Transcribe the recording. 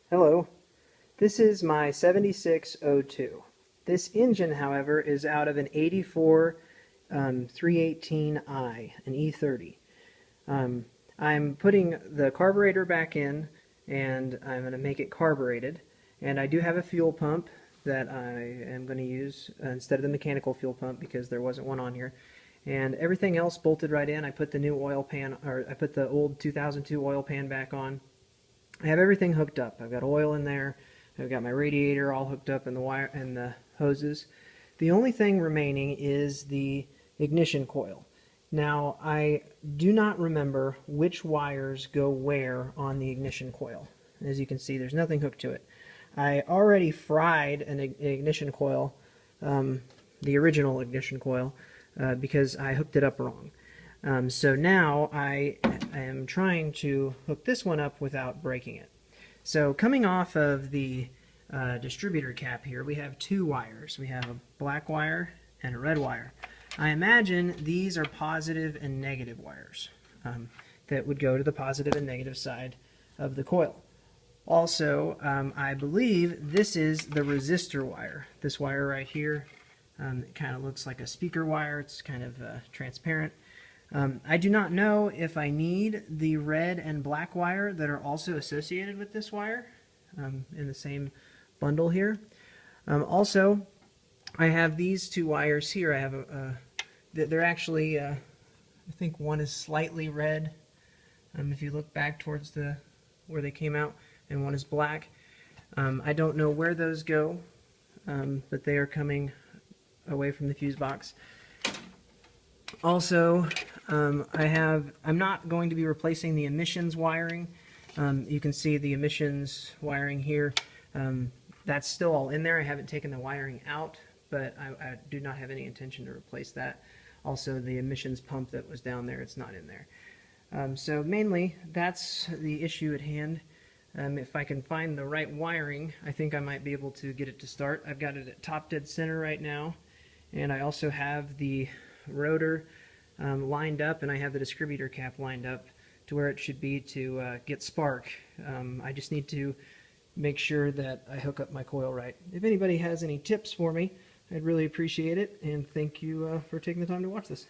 Hello, this is my 7602. This engine, however, is out of an 84 318i, an E30. I'm putting the carburetor back in, and I'm going to make it carbureted. And I do have a fuel pump that I am going to use instead of the mechanical fuel pump because there wasn't one on here. And everything else bolted right in. I put the new oil pan, or I put the old 2002 oil pan back on. I have everything hooked up. I've got oil in there. I've got my radiator all hooked up in the wire and the hoses. The only thing remaining is the ignition coil. Now, I do not remember which wires go where on the ignition coil. As you can see, there's nothing hooked to it. I already fried an ignition coil, the original ignition coil, because I hooked it up wrong. So now I am trying to hook this one up without breaking it. So coming off of the distributor cap here, we have two wires. We have a black wire and a red wire. I imagine these are positive and negative wires that would go to the positive and negative side of the coil. Also, I believe this is the resistor wire. This wire right here, it kind of looks like a speaker wire. It's kind of transparent. I do not know if I need the red and black wire that are also associated with this wire in the same bundle here. Also, I have these two wires here. I have they're actually, I think one is slightly red if you look back towards where they came out, and one is black. I don't know where those go, but they are coming away from the fuse box. Also, I'm not going to be replacing the emissions wiring. You can see the emissions wiring here. That's still all in there. I haven't taken the wiring out, but I do not have any intention to replace that. Also, the emissions pump that was down there, it's not in there. So mainly, that's the issue at hand. If I can find the right wiring, I think I might be able to get it to start. I've got it at top dead center right now, and I also have the rotor lined up, and I have the distributor cap lined up to where it should be to get spark. I just need to make sure that I hook up my coil right. If anybody has any tips for me, I'd really appreciate it, and thank you for taking the time to watch this.